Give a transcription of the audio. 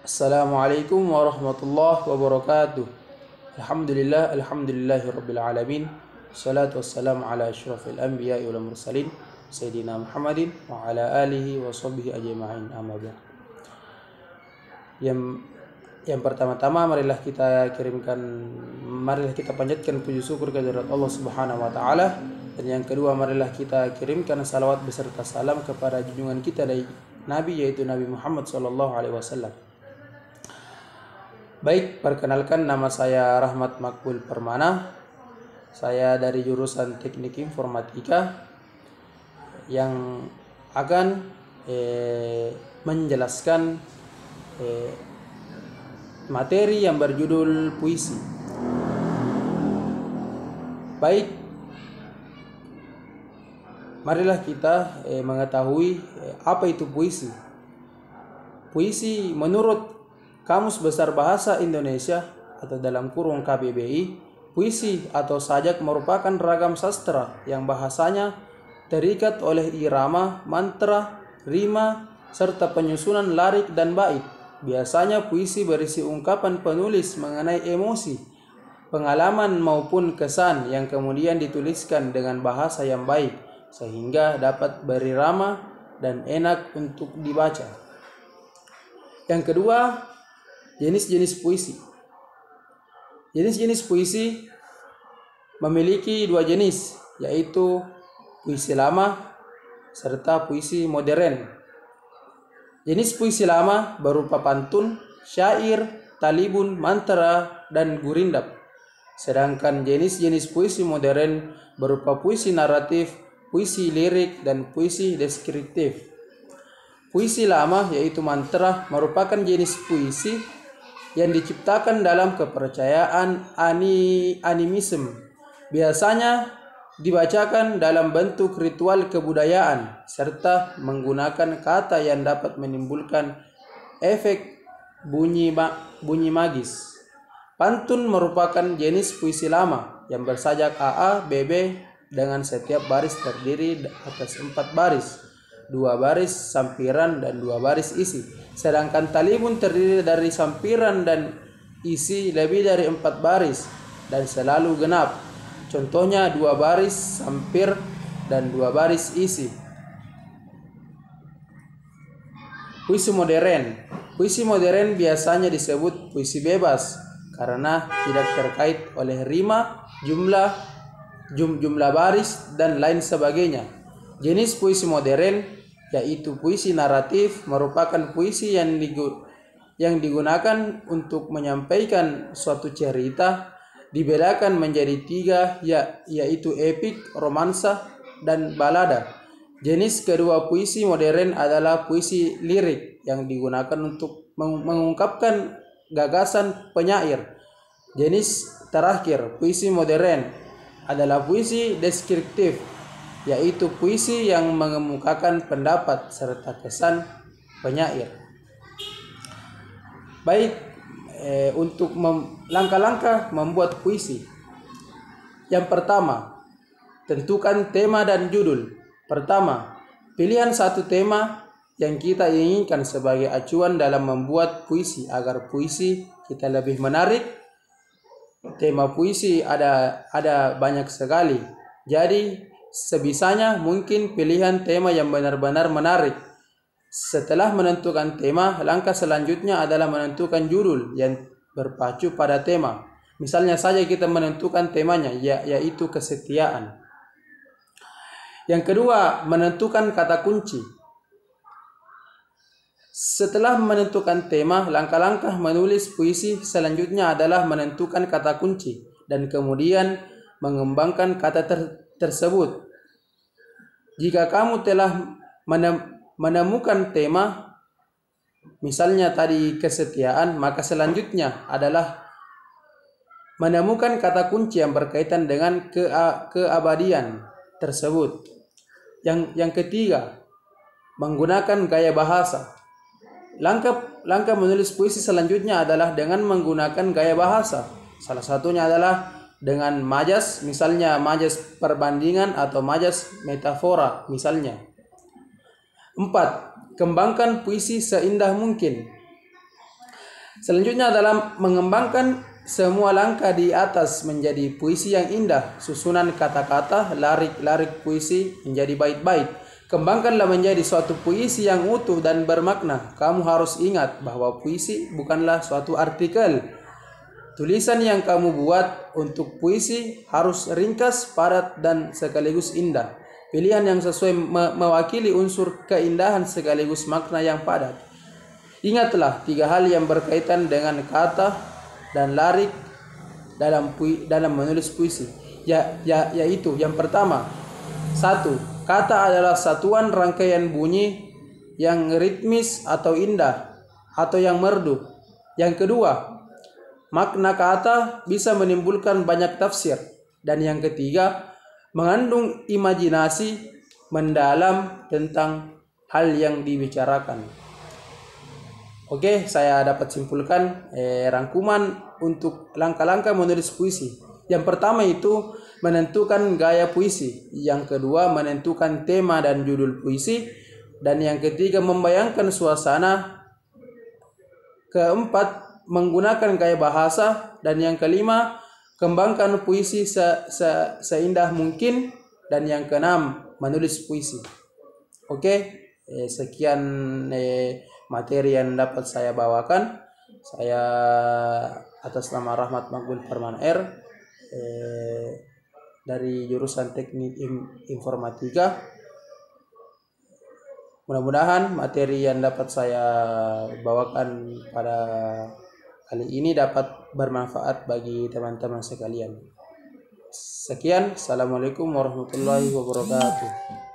Assalamualaikum warahmatullahi wabarakatuh. Alhamdulillahi rabbil alamin. Salatu wassalamu ala asyrafil anbiya'i wal mursalin Sayyidina Muhammadin wa ala alihi wa sahbihi ajma'in, amma ba'd. Yang pertama-tama marilah kita panjatkan puji syukur kehadirat Allah Subhanahu wa taala, dan yang kedua marilah kita kirimkan salawat beserta salam kepada junjungan kita dari Nabi, yaitu Nabi Muhammad sallallahu alaihi wasallam. Baik, perkenalkan, nama saya Rahmat Makbul Permana. Saya dari jurusan Teknik Informatika yang akan menjelaskan materi yang berjudul puisi. Baik, marilah kita mengetahui apa itu puisi. Puisi menurut Kamus Besar Bahasa Indonesia atau dalam kurung KBBI, puisi atau sajak merupakan ragam sastra yang bahasanya terikat oleh irama, mantra, rima, serta penyusunan larik dan bait. Biasanya puisi berisi ungkapan penulis mengenai emosi, pengalaman maupun kesan yang kemudian dituliskan dengan bahasa yang baik sehingga dapat berirama dan enak untuk dibaca. Yang kedua, jenis-jenis puisi. Jenis-jenis puisi memiliki dua jenis, yaitu puisi lama serta puisi modern. Jenis puisi lama berupa pantun, syair, talibun, mantra, dan gurindap. Sedangkan jenis-jenis puisi modern berupa puisi naratif, puisi lirik, dan puisi deskriptif. Puisi lama yaitu mantra merupakan jenis puisi yang diciptakan dalam kepercayaan animisme. Biasanya dibacakan dalam bentuk ritual kebudayaan serta menggunakan kata yang dapat menimbulkan efek bunyi magis. Pantun merupakan jenis puisi lama yang bersajak AA, BB dengan setiap baris terdiri atas 4 baris, 2 baris sampiran dan 2 baris isi. Sedangkan talibun terdiri dari sampiran dan isi lebih dari 4 baris dan selalu genap. Contohnya 2 baris sampir dan 2 baris isi. Puisi modern. Puisi modern biasanya disebut puisi bebas karena tidak terkait oleh rima, jumlah baris dan lain sebagainya. Jenis puisi modern yaitu puisi naratif merupakan puisi yang digunakan untuk menyampaikan suatu cerita, dibedakan menjadi 3 yaitu epik, romansa, dan balada. Jenis kedua puisi modern adalah puisi lirik yang digunakan untuk mengungkapkan gagasan penyair. Jenis terakhir puisi modern adalah puisi deskriptif, yaitu puisi yang mengemukakan pendapat serta kesan penyair. Baik, untuk langkah-langkah membuat puisi. Yang pertama, tentukan tema dan judul. Pertama, pilihan satu tema yang kita inginkan sebagai acuan dalam membuat puisi agar puisi kita lebih menarik. Tema puisi ada banyak sekali. Jadi sebisanya mungkin pilihan tema yang benar-benar menarik. Setelah menentukan tema, langkah selanjutnya adalah menentukan judul yang berpacu pada tema. Misalnya saja kita menentukan temanya yaitu kesetiaan. Yang kedua, menentukan kata kunci. Setelah menentukan tema, langkah-langkah menulis puisi selanjutnya adalah menentukan kata kunci dan kemudian mengembangkan kata tersebut. Jika kamu telah menemukan tema, misalnya tadi kesetiaan, maka selanjutnya adalah menemukan kata kunci yang berkaitan dengan keabadian tersebut. Yang ketiga, menggunakan gaya bahasa. Langkah menulis puisi selanjutnya adalah dengan menggunakan gaya bahasa. Salah satunya adalah dengan majas, misalnya majas perbandingan atau majas metafora misalnya. 4. Kembangkan puisi seindah mungkin. Selanjutnya dalam mengembangkan semua langkah di atas menjadi puisi yang indah, susunan kata-kata, larik-larik puisi menjadi bait-bait. Kembangkanlah menjadi suatu puisi yang utuh dan bermakna. Kamu harus ingat bahwa puisi bukanlah suatu artikel. Tulisan yang kamu buat untuk puisi harus ringkas, padat, dan sekaligus indah. Pilihan yang sesuai mewakili unsur keindahan sekaligus makna yang padat. Ingatlah 3 hal yang berkaitan dengan kata dan larik dalam menulis puisi. Yaitu yang pertama, 1. Kata adalah satuan rangkaian bunyi yang ritmis atau indah atau yang merdu. Yang kedua, makna kata bisa menimbulkan banyak tafsir. Dan yang ketiga, mengandung imajinasi mendalam tentang hal yang dibicarakan. Oke, saya dapat simpulkan rangkuman untuk langkah-langkah menulis puisi. Yang pertama itu menentukan gaya puisi. Yang kedua menentukan tema dan judul puisi. Dan yang ketiga membayangkan suasana. Keempat menggunakan gaya bahasa. Dan yang kelima kembangkan puisi seindah mungkin. Dan yang keenam menulis puisi. Oke, sekian materi yang dapat saya bawakan. Saya atas nama Rahmat Makbul Farman R dari jurusan Teknik Informatika. Mudah-mudahan materi yang dapat saya bawakan pada kali ini dapat bermanfaat bagi teman-teman sekalian. Sekian, assalamualaikum warahmatullahi wabarakatuh.